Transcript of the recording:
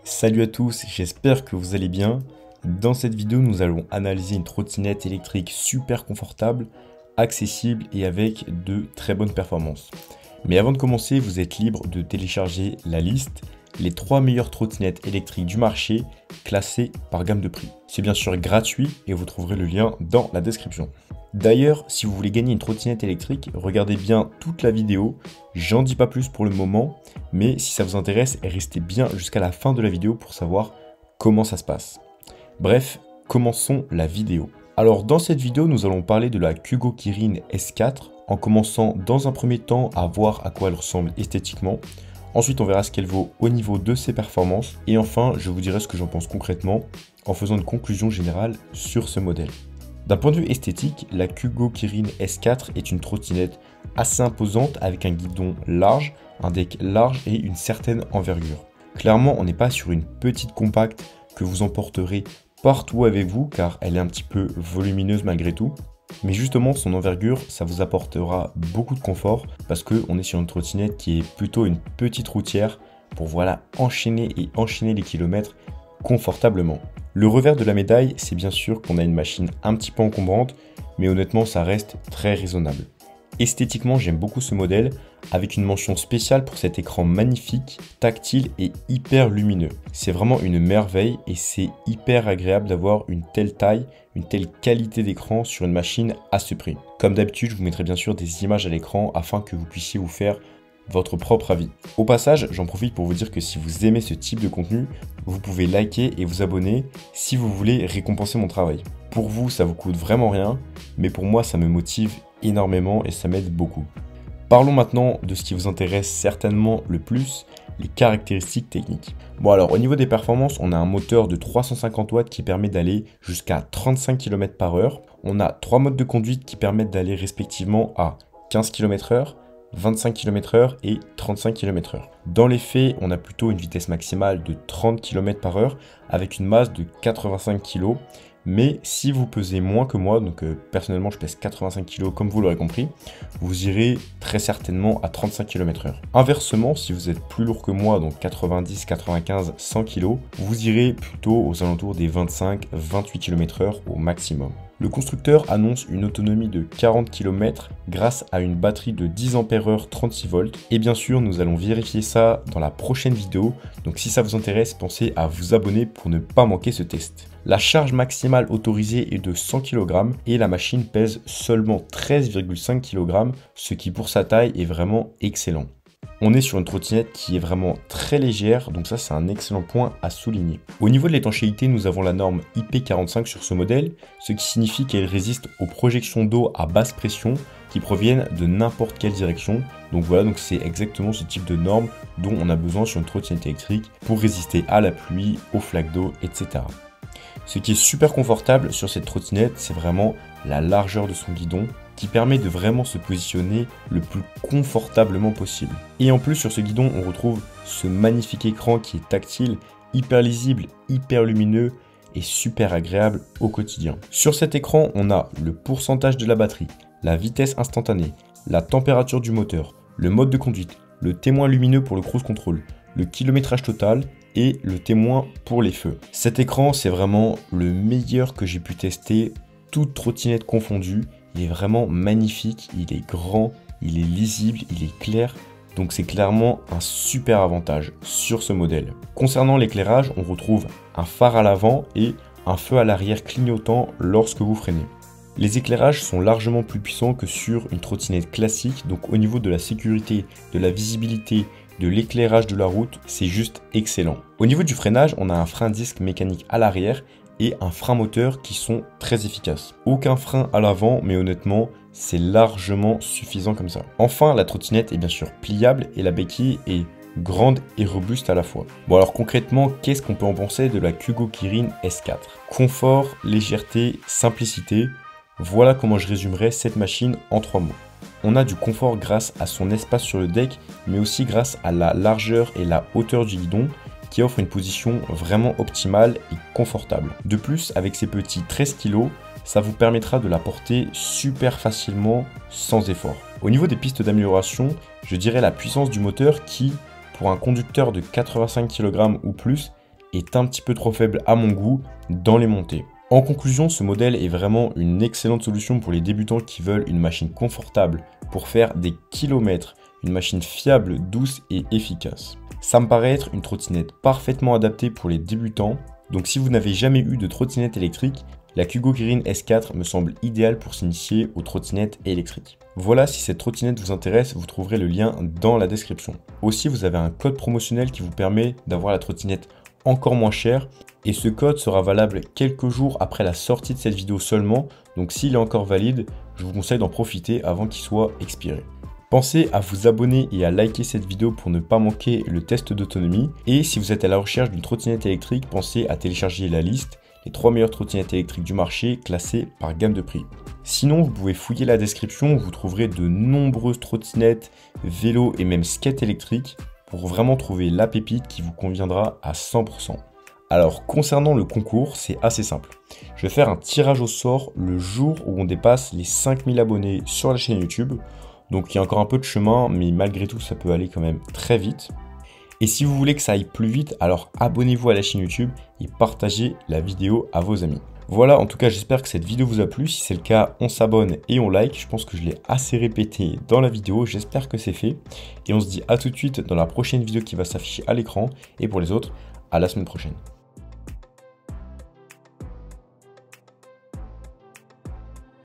Salut à tous, j'espère que vous allez bien. Dans cette vidéo, nous allons analyser une trottinette électrique super confortable, accessible et avec de très bonnes performances. Mais avant de commencer, vous êtes libre de télécharger la liste, les 3 meilleures trottinettes électriques du marché, classées par gamme de prix. C'est bien sûr gratuit et vous trouverez le lien dans la description. D'ailleurs, si vous voulez gagner une trottinette électrique, regardez bien toute la vidéo. J'en dis pas plus pour le moment, mais si ça vous intéresse, restez bien jusqu'à la fin de la vidéo pour savoir comment ça se passe. Bref, commençons la vidéo. Alors dans cette vidéo, nous allons parler de la Kugo Kirin S4, en commençant dans un premier temps à voir à quoi elle ressemble esthétiquement. Ensuite, on verra ce qu'elle vaut au niveau de ses performances. Et enfin, je vous dirai ce que j'en pense concrètement, en faisant une conclusion générale sur ce modèle. D'un point de vue esthétique, la Kugo Kirin S4 est une trottinette assez imposante avec un guidon large, un deck large et une certaine envergure. Clairement, on n'est pas sur une petite compacte que vous emporterez partout avec vous car elle est un petit peu volumineuse malgré tout. Mais justement, son envergure, ça vous apportera beaucoup de confort parce qu'on est sur une trottinette qui est plutôt une petite routière pour enchaîner les kilomètres confortablement. Le revers de la médaille, c'est bien sûr qu'on a une machine un petit peu encombrante, mais honnêtement, ça reste très raisonnable. Esthétiquement, j'aime beaucoup ce modèle, avec une mention spéciale pour cet écran magnifique, tactile et hyper lumineux. C'est vraiment une merveille et c'est hyper agréable d'avoir une telle taille, une telle qualité d'écran sur une machine à ce prix. Comme d'habitude, je vous mettrai bien sûr des images à l'écran afin que vous puissiez vous faire votre propre avis. Au passage, j'en profite pour vous dire que si vous aimez ce type de contenu, vous pouvez liker et vous abonner si vous voulez récompenser mon travail. Pour vous, ça vous coûte vraiment rien, mais pour moi, ça me motive énormément et ça m'aide beaucoup. Parlons maintenant de ce qui vous intéresse certainement le plus, les caractéristiques techniques. Bon alors, au niveau des performances, on a un moteur de 350 watts qui permet d'aller jusqu'à 35 km/h. On a 3 modes de conduite qui permettent d'aller respectivement à 15 km/h, 25 km/h et 35 km/h. Dans les faits, on a plutôt une vitesse maximale de 30 km/h avec une masse de 85 kg. Mais si vous pesez moins que moi, donc personnellement je pèse 85 kg comme vous l'aurez compris, vous irez très certainement à 35 km/h. Inversement, si vous êtes plus lourd que moi, donc 90, 95, 100 kg, vous irez plutôt aux alentours des 25-28 km/h au maximum. Le constructeur annonce une autonomie de 40 km grâce à une batterie de 10 ampères-heure 36 volts. Et bien sûr, nous allons vérifier ça dans la prochaine vidéo. Donc si ça vous intéresse, pensez à vous abonner pour ne pas manquer ce test. La charge maximale autorisée est de 100 kg et la machine pèse seulement 13,5 kg, ce qui pour sa taille est vraiment excellent. On est sur une trottinette qui est vraiment très légère, donc ça c'est un excellent point à souligner. Au niveau de l'étanchéité, nous avons la norme IP45 sur ce modèle, ce qui signifie qu'elle résiste aux projections d'eau à basse pression qui proviennent de n'importe quelle direction. Donc voilà, donc c'est exactement ce type de norme dont on a besoin sur une trottinette électrique pour résister à la pluie, aux flaques d'eau, etc. Ce qui est super confortable sur cette trottinette, c'est vraiment la largeur de son guidon qui permet de vraiment se positionner le plus confortablement possible. Et en plus sur ce guidon, on retrouve ce magnifique écran qui est tactile, hyper lisible, hyper lumineux et super agréable au quotidien. Sur cet écran, on a le pourcentage de la batterie, la vitesse instantanée, la température du moteur, le mode de conduite, le témoin lumineux pour le cruise control, le kilométrage total et le témoin pour les feux. Cet écran, c'est vraiment le meilleur que j'ai pu tester, toute trottinette confondue. Il est vraiment magnifique, il est grand, il est lisible, il est clair. Donc c'est clairement un super avantage sur ce modèle. Concernant l'éclairage, on retrouve un phare à l'avant et un feu à l'arrière clignotant lorsque vous freinez. Les éclairages sont largement plus puissants que sur une trottinette classique, donc au niveau de la sécurité, de la visibilité, de l'éclairage de la route, c'est juste excellent. Au niveau du freinage, on a un frein disque mécanique à l'arrière et un frein moteur qui sont très efficaces. Aucun frein à l'avant, mais honnêtement, c'est largement suffisant comme ça. Enfin, la trottinette est bien sûr pliable et la béquille est grande et robuste à la fois. Bon alors concrètement, qu'est-ce qu'on peut en penser de la Kugo Kirin S4? Confort, légèreté, simplicité, voilà comment je résumerais cette machine en 3 mots. On a du confort grâce à son espace sur le deck, mais aussi grâce à la largeur et la hauteur du guidon, qui offre une position vraiment optimale et confortable. De plus, avec ces petits 13 kg, ça vous permettra de la porter super facilement sans effort. Au niveau des pistes d'amélioration, je dirais la puissance du moteur qui, pour un conducteur de 85 kg ou plus, est un petit peu trop faible à mon goût dans les montées. En conclusion, ce modèle est vraiment une excellente solution pour les débutants qui veulent une machine confortable pour faire des kilomètres, une machine fiable, douce et efficace. Ça me paraît être une trottinette parfaitement adaptée pour les débutants, donc si vous n'avez jamais eu de trottinette électrique, la Kugo Kirin S4 me semble idéale pour s'initier aux trottinettes électriques. Voilà, si cette trottinette vous intéresse, vous trouverez le lien dans la description. Aussi, vous avez un code promotionnel qui vous permet d'avoir la trottinette encore moins chère, et ce code sera valable quelques jours après la sortie de cette vidéo seulement, donc s'il est encore valide, je vous conseille d'en profiter avant qu'il soit expiré. Pensez à vous abonner et à liker cette vidéo pour ne pas manquer le test d'autonomie, et si vous êtes à la recherche d'une trottinette électrique, pensez à télécharger la liste, les 3 meilleures trottinettes électriques du marché classées par gamme de prix. Sinon, vous pouvez fouiller la description où vous trouverez de nombreuses trottinettes, vélos et même skates électriques pour vraiment trouver la pépite qui vous conviendra à 100%. Alors concernant le concours, c'est assez simple. Je vais faire un tirage au sort le jour où on dépasse les 5000 abonnés sur la chaîne YouTube. Donc il y a encore un peu de chemin, mais malgré tout ça peut aller quand même très vite. Et si vous voulez que ça aille plus vite, alors abonnez-vous à la chaîne YouTube et partagez la vidéo à vos amis. Voilà, en tout cas j'espère que cette vidéo vous a plu. Si c'est le cas, on s'abonne et on like. Je pense que je l'ai assez répété dans la vidéo, j'espère que c'est fait. Et on se dit à tout de suite dans la prochaine vidéo qui va s'afficher à l'écran. Et pour les autres, à la semaine prochaine.